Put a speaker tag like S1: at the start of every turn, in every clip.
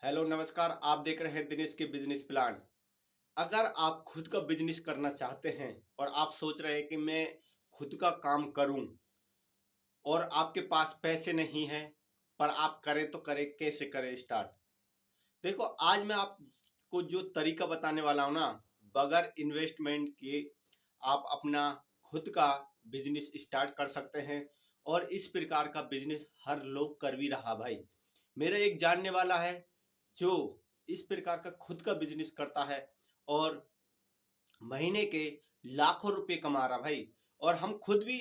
S1: Hello नमस्कार। आप देख रहे हैं दिनेश के बिजनेस प्लान। अगर आप खुद का बिजनेस करना चाहते हैं और आप सोच रहे हैं कि मैं खुद का काम करूं और आपके पास पैसे नहीं हैं, पर आप करें तो करें, कैसे करें स्टार्ट। देखो, आज मैं आपको जो तरीका बताने वाला हूं ना, बगैर इन्वेस्टमेंट के आप अपना खुद का बिजनेस स्टार्ट कर सकते हैं। और इस प्रकार का बिजनेस हर लोग कर भी रहा भाई। मेरा एक जानने वाला है जो इस प्रकार का खुद का बिजनेस करता है और महीने के लाखों रुपए कमा रहा भाई। और हम खुद भी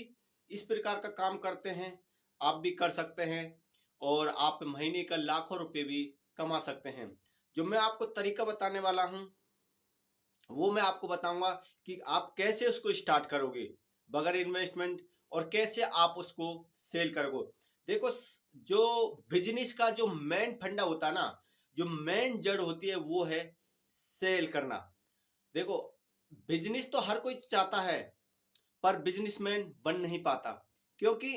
S1: इस प्रकार का काम करते हैं, आप भी कर सकते हैं और आप महीने का लाखों रुपए भी कमा सकते हैं। जो मैं आपको तरीका बताने वाला हूं वो मैं आपको बताऊंगा कि आप कैसे उसको स्टार्ट करोगे बगैर इन्वेस्टमेंट, और कैसे आप उसको सेल करोगे। देखो, जो बिजनेस का जो मेन फंडा होता है ना, जो मेन जड़ होती है वो है सेल करना। देखो, बिजनेस तो हर कोई चाहता है, पर बिजनेसमैन बन नहीं पाता, क्योंकि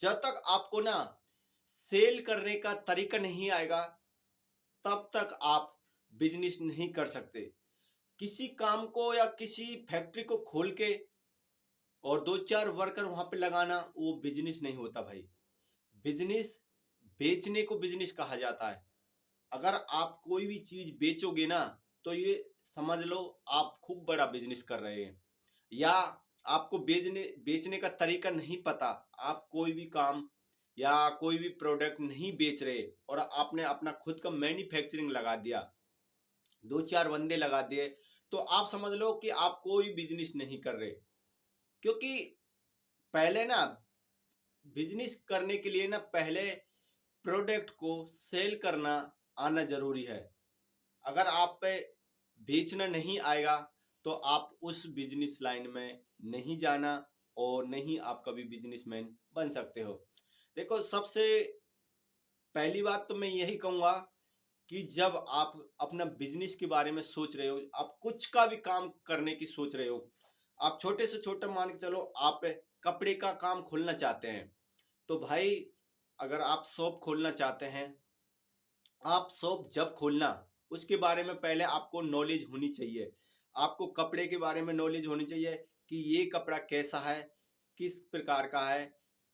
S1: जब तक आपको ना सेल करने का तरीका नहीं आएगा तब तक आप बिजनेस नहीं कर सकते। किसी काम को या किसी फैक्ट्री को खोल के और दो चार वर्कर वहां पे लगाना वो बिजनेस नहीं होता भाई। बिजनेस बेचने को बिजनेस कहा जाता है। अगर आप कोई भी चीज बेचोगे ना, तो ये समझ लो आप खूब बड़ा बिजनेस कर रहे हैं। या आपको बेचने बेचने का तरीका नहीं पता, आप कोई भी काम या कोई भी प्रोडक्ट नहीं बेच रहे और आपने अपना खुद का मैन्युफैक्चरिंग लगा दिया, दो चार बंदे लगा दिए, तो आप समझ लो कि आप कोई बिजनेस नहीं कर रहे। क्योंकि पहले ना बिजनेस करने के लिए ना पहले प्रोडक्ट को सेल करना आना जरूरी है। अगर आप पे बेचना नहीं आएगा तो आप उस बिजनेस लाइन में नहीं जाना और नहीं आप कभी बिजनेसमैन बन सकते हो। देखो, सबसे पहली बात तो मैं यही कहूंगा कि जब आप अपना बिजनेस के बारे में सोच रहे हो, आप कुछ का भी काम करने की सोच रहे हो, आप छोटे से छोटा मान के चलो, आप कपड़े का काम खोलना चाहते हैं, तो भाई अगर आप शॉप खोलना चाहते हैं, आप शॉप जब खोलना उसके बारे में पहले आपको नॉलेज होनी चाहिए। आपको कपड़े के बारे में नॉलेज होनी चाहिए कि ये कपड़ा कैसा है, किस प्रकार का है,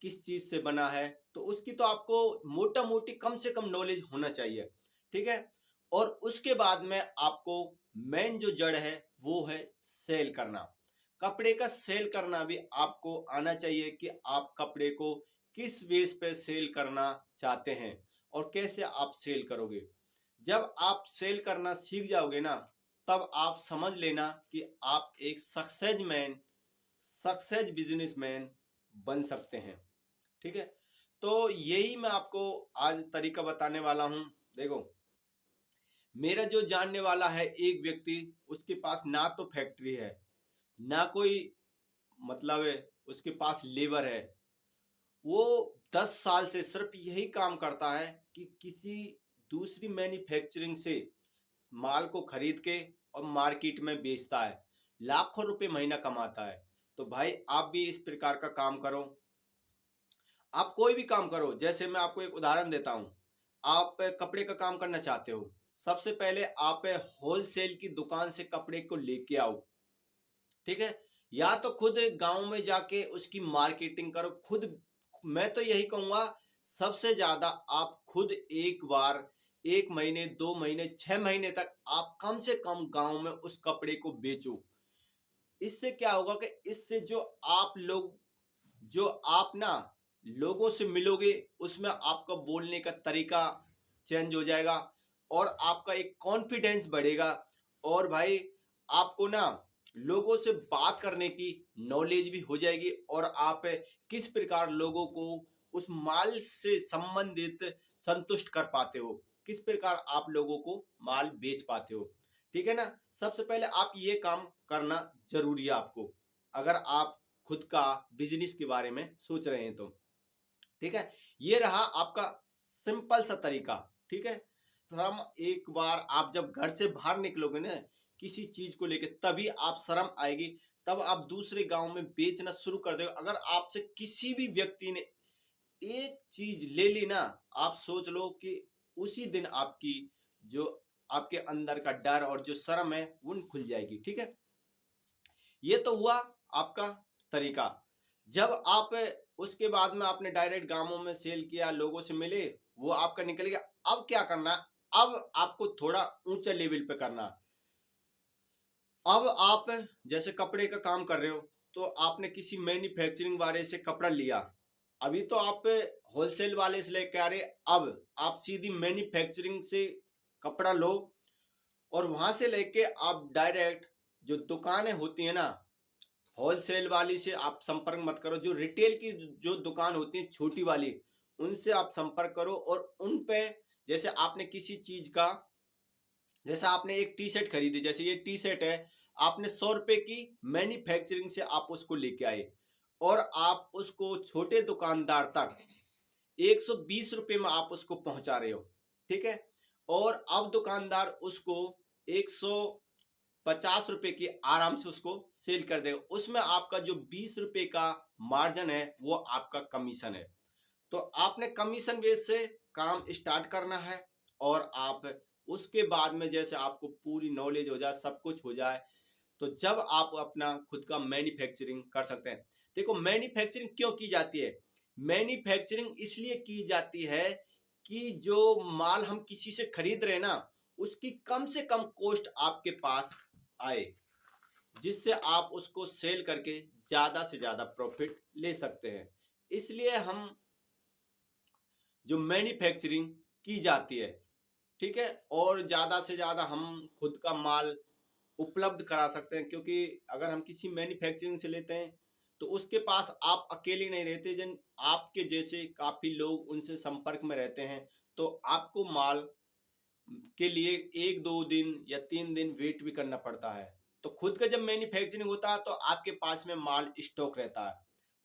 S1: किस चीज से बना है। तो उसकी तो आपको मोटा मोटी कम से कम नॉलेज होना चाहिए। ठीक है। और उसके बाद में आपको मेन जो जड़ है वो है सेल करना। कपड़े का सेल करना भी आपको आना चाहिए कि आप कपड़े को किस बेस पे सेल करना चाहते हैं और कैसे आप सेल करोगे। जब आप सेल करना सीख जाओगे ना, तब आप समझ लेना कि आप एक सक्सेस बिजनेसमैन बन सकते हैं। ठीक है। तो यही मैं आपको आज तरीका बताने वाला हूं। देखो, मेरा जो जानने वाला है एक व्यक्ति, उसके पास ना तो फैक्ट्री है, ना कोई मतलब है, उसके पास लेबर है। वो 10 साल से सिर्फ यही काम करता है कि किसी दूसरी मैन्युफैक्चरिंग से माल को खरीद के और मार्केट में बेचता है, लाखों रुपए महीना कमाता है। तो भाई आप भी इस प्रकार का काम करो। आप कोई भी काम करो, जैसे मैं आपको एक उदाहरण देता हूं। आप कपड़े का काम करना चाहते हो, सबसे पहले आप होलसेल की दुकान से कपड़े को लेके आओ। ठीक है। या तो खुद गांव में जाके उसकी मार्केटिंग करो खुद। मैं तो यही कहूंगा, सबसे ज्यादा आप खुद एक बार, 1 महीने, 2 महीने, 6 महीने तक आप कम से कम गांव में उस कपड़े को बेचो। इससे क्या होगा कि इससे जो आप ना लोगों से मिलोगे, उसमें आपका बोलने का तरीका चेंज हो जाएगा और आपका एक कॉन्फिडेंस बढ़ेगा। और भाई आपको ना लोगों से बात करने की नॉलेज भी हो जाएगी और आप किस प्रकार लोगों को उस माल से संबंधित संतुष्ट कर पाते हो, किस प्रकार आप लोगों को माल बेच पाते हो। ठीक है ना। सबसे पहले आप ये काम करना जरूरी है आपको, अगर आप खुद का बिजनेस के बारे में सोच रहे हैं तो। ठीक है। ये रहा आपका सिंपल सा तरीका। ठीक है। शर्म, एक बार आप जब घर से बाहर निकलोगे ना किसी चीज को लेके, तभी आप शर्म आएगी, तब आप दूसरे गांव में बेचना शुरू कर दोगे। अगर आपसे किसी भी व्यक्ति ने एक चीज ले ली ना, आप सोच लो कि उसी दिन आपकी जो आपके अंदर का डर और जो शर्म है वो खुल जाएगी। ठीक है, ये तो हुआ आपका तरीका। जब आप उसके बाद में आपने डायरेक्ट गांवों में सेल किया, लोगों से मिले, वो आपका निकल गया। अब क्या करना है? अब आपको थोड़ा ऊंचे लेवल पे करना है। अब आप जैसे कपड़े का काम कर रहे हो, तो आपने किसी मैन्युफैक्चरिंग वाले से कपड़ा लिया। अभी तो आप होलसेल वाले से लेके आ रहे, अब आप सीधी मैन्युफैक्चरिंग से कपड़ा लो और वहां से लेके आप डायरेक्ट जो दुकानें होती है ना, होलसेल वाली से आप संपर्क मत करो। जो रिटेल की जो दुकान होती है छोटी वाली, उनसे आप संपर्क करो और उन पे जैसे आपने किसी चीज का, जैसे आपने एक टी शर्ट खरीदी, जैसे ये टी शर्ट है, आपने 100 रुपए की मैन्युफैक्चरिंग से आप उसको लेके आए और आप उसको छोटे दुकानदार तक 120 रुपए में आप उसको पहुंचा रहे हो। ठीक है, और अब दुकानदार उसको 150 रुपए की आराम से उसको सेल कर देगा। उसमें आपका जो 20 रुपए का मार्जिन है वो आपका कमीशन है। तो आपने कमीशन बेस से काम स्टार्ट करना है और आप उसके बाद में जैसे आपको पूरी नॉलेज हो जाए, सब कुछ हो जाए, तो जब आप अपना खुद का मैन्युफैक्चरिंग कर सकते हैं। देखो, मैन्युफैक्चरिंग क्यों की जाती है? मैन्युफैक्चरिंग इसलिए की जाती है कि जो माल हम किसी से खरीद रहे हैं ना, उसकी कम से कम कॉस्ट आपके पास आए, जिससे आप उसको सेल करके ज्यादा से ज्यादा प्रॉफिट ले सकते हैं। इसलिए हम जो मैन्युफैक्चरिंग की जाती है, ठीक है, और ज्यादा से ज्यादा हम खुद का माल उपलब्ध करा सकते हैं। क्योंकि अगर हम किसी मैन्युफैक्चरिंग से लेते हैं तो उसके पास आप अकेले नहीं रहते, जन आपके जैसे काफी लोग उनसे संपर्क में रहते हैं। तो आपको माल के लिए 1-2 दिन या 3 दिन वेट भी करना पड़ता है। तो खुद का जब मैन्युफैक्चरिंग होता है तो आपके पास में माल स्टॉक रहता है।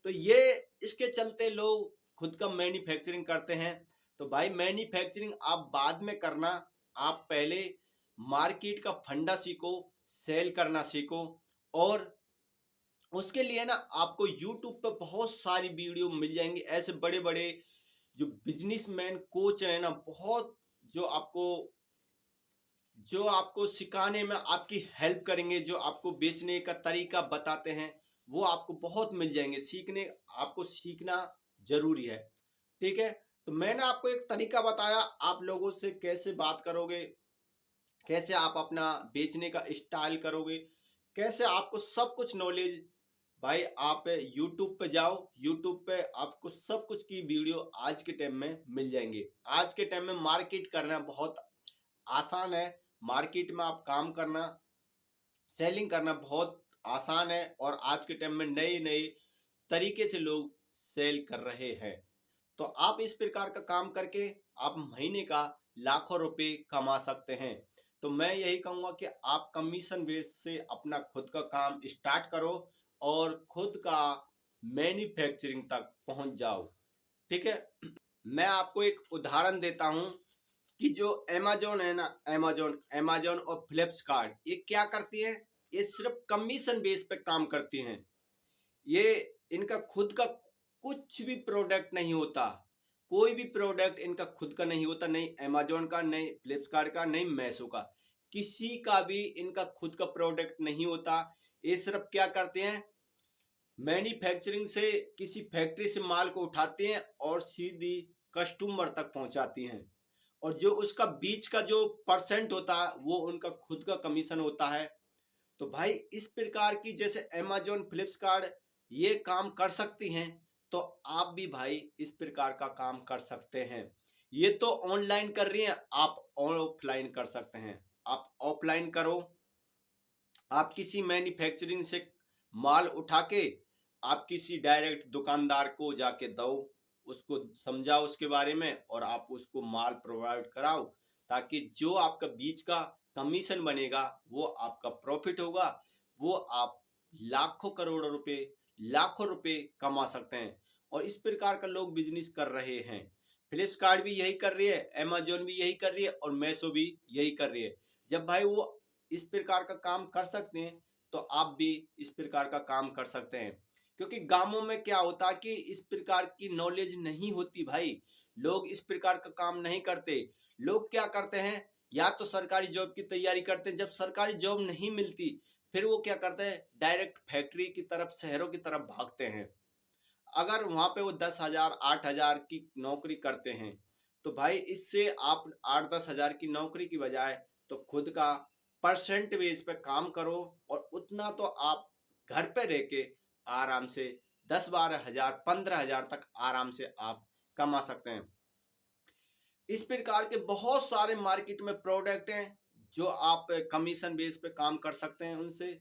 S1: तो ये इसके चलते लोग खुद का मैन्युफैक्चरिंग करते हैं। तो भाई, मैन्युफैक्चरिंग आप बाद में करना, आप पहले मार्केट का फंडा सीखो, सेल करना सीखो। और उसके लिए ना आपको यूट्यूब पे बहुत सारी वीडियो मिल जाएंगी। ऐसे बड़े बड़े जो बिजनेसमैन कोच है ना, बहुत जो आपको सिखाने में आपकी हेल्प करेंगे, जो आपको बेचने का तरीका बताते हैं, वो आपको बहुत मिल जाएंगे। आपको सीखना जरूरी है। ठीक है, तो मैंने आपको एक तरीका बताया, आप लोगों से कैसे बात करोगे, कैसे आप अपना बेचने का स्टाइल करोगे, कैसे आपको सब कुछ नॉलेज। भाई, आप यूट्यूब पे जाओ, यूट्यूब पे आपको सब कुछ की वीडियो आज के टाइम में मिल जाएंगे। आज के टाइम में मार्केट करना बहुत आसान है। मार्केट में आप काम करना, सेलिंग करना बहुत आसान है। और आज के टाइम में नए नए तरीके से लोग सेल कर रहे हैं। तो आप इस प्रकार का काम करके आप महीने का लाखों रुपए कमा सकते हैं। तो मैं यही कहूंगा कि आप कमीशन बेस से अपना खुद का काम स्टार्ट करो और खुद का मैन्युफैक्चरिंग तक पहुंच जाओ। ठीक है, मैं आपको एक उदाहरण देता हूं कि जो अमेजोन है ना, अमेजोन और फ्लिपकार्ट, ये क्या करती है? ये सिर्फ कमीशन बेस पे काम करती हैं। ये इनका खुद का कुछ भी प्रोडक्ट नहीं होता। कोई भी प्रोडक्ट इनका खुद का नहीं होता, नहीं अमेजोन का, नहीं फ्लिपकार्ट का, नहीं मैसो का। किसी का भी इनका खुद का प्रोडक्ट नहीं होता। ये सिर्फ क्या करते हैं? मैन्युफैक्चरिंग से किसी फैक्ट्री से माल को उठाते हैं और सीधी कस्टमर तक पहुंचाती हैं। और जो उसका बीच का जो परसेंट होता है वो उनका खुद का कमीशन होता है। तो भाई, इस प्रकार की जैसे अमेजोन, फ्लिपकार्ट ये काम कर सकती हैं, तो आप भी भाई इस प्रकार का काम कर सकते हैं। ये तो ऑनलाइन कर रही हैं, आप ऑफलाइन कर सकते हैं। आप ऑफलाइन करो, आप किसी मैन्युफैक्चरिंग से माल उठा के आप किसी डायरेक्ट दुकानदार को जाके दो, उसको समझाओ उसके बारे में और आप उसको माल प्रोवाइड कराओ, ताकि जो आपका बीच का कमीशन बनेगा वो आपका प्रॉफिट होगा। वो आप लाखों करोड़ों रुपए, लाखों रुपए कमा सकते हैं। और इस प्रकार का लोग बिजनेस कर रहे हैं। फ्लिपकार्ट भी यही कर रही है, अमेजोन भी यही कर रही है और मैसो भी यही कर रही है। जब भाई वो इस प्रकार का काम कर सकते हैं, तो आप भी इस प्रकार का काम कर सकते हैं। क्योंकि गांवों में क्या होता है कि इस प्रकार की नॉलेज नहीं होती भाई, लोग इस प्रकार का काम नहीं करते। लोग क्या करते हैं, या तो सरकारी जॉब की तैयारी करते हैं, जब सरकारी जॉब नहीं मिलती फिर वो क्या करते हैं, डायरेक्ट फैक्ट्री की तरफ, शहरों की तरफ भागते हैं। अगर वहां पे वो 10,000 8,000 की नौकरी करते हैं तो भाई इससे आप 8-10 हजार की नौकरी की बजाय तो खुद का परसेंट बेस पे काम करो, और उतना तो आप घर पे रह के आराम से 10-12 हजार 15,000 तक आराम से आप कमा सकते हैं। इस प्रकार के बहुत सारे मार्केट में प्रोडक्ट हैं जो आप कमीशन बेस पे काम कर सकते हैं उनसे।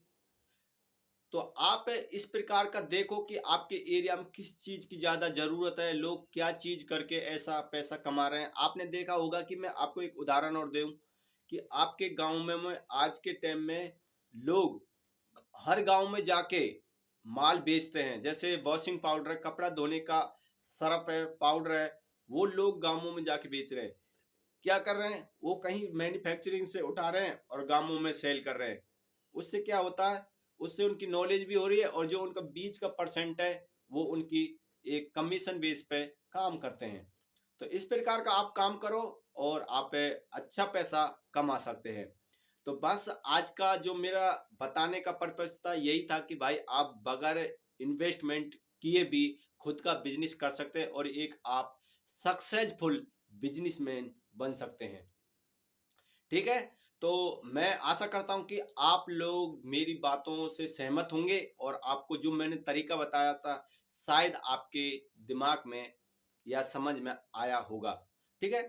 S1: तो आप इस प्रकार का देखो कि आपके एरिया में किस चीज की ज्यादा जरूरत है, लोग क्या चीज करके ऐसा पैसा कमा रहे हैं। आपने देखा होगा कि मैं आपको एक उदाहरण और दूं कि आपके गांव में आज के टाइम में लोग हर गांव में जाके माल बेचते हैं, जैसे वॉशिंग पाउडर है, कपड़ा धोने का सर्फ है, पाउडर है, वो लोग गांवों में जाके बेच रहे हैं। क्या कर रहे हैं, वो कहीं मैन्युफैक्चरिंग से उठा रहे हैं और गांवों में सेल कर रहे हैं। उससे क्या होता है, उससे उनकी नॉलेज भी हो रही है, और जो उनका बीच का परसेंट है वो उनकी एक कमीशन बेस पे काम करते हैं। तो इस प्रकार का आप काम करो और आप अच्छा पैसा कमा सकते हैं। तो बस आज का जो मेरा बताने का पर्पस था यही था कि भाई आप बगैर इन्वेस्टमेंट किए भी खुद का बिजनेस कर सकते हैं और एक आप सक्सेसफुल बिजनेसमैन बन सकते हैं। ठीक है, तो मैं आशा करता हूं कि आप लोग मेरी बातों से सहमत होंगे और आपको जो मैंने तरीका बताया था शायद आपके दिमाग में या समझ में आया होगा। ठीक है,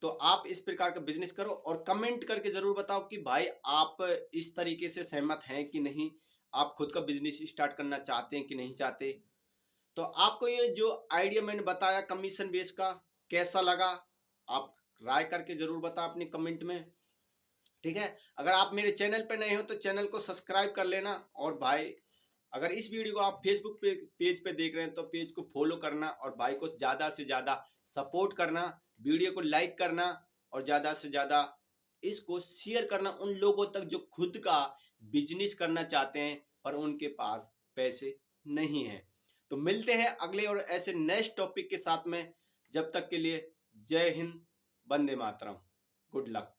S1: तो आप इस प्रकार का बिजनेस करो और कमेंट करके जरूर बताओ कि भाई आप इस तरीके से सहमत हैं कि नहीं, आप खुद का बिजनेस स्टार्ट करना चाहते हैं कि नहीं चाहते। तो आपको ये जो आइडिया मैंने बताया कमीशन बेस का कैसा लगा, आप राय करके जरूर बताओ अपनी कमेंट में। ठीक है, अगर आप मेरे चैनल पे नए हो तो चैनल को सब्सक्राइब कर लेना, और भाई अगर इस वीडियो को आप फेसबुक पेज पे देख रहे हैं तो पेज को फॉलो करना और भाई को ज्यादा से ज्यादा सपोर्ट करना, वीडियो को लाइक करना और ज्यादा से ज्यादा इसको शेयर करना उन लोगों तक जो खुद का बिजनेस करना चाहते हैं पर उनके पास पैसे नहीं है। तो मिलते हैं अगले और ऐसे नेक्स्ट टॉपिक के साथ में। जब तक के लिए जय हिंद, वंदे मातरम, गुड लक।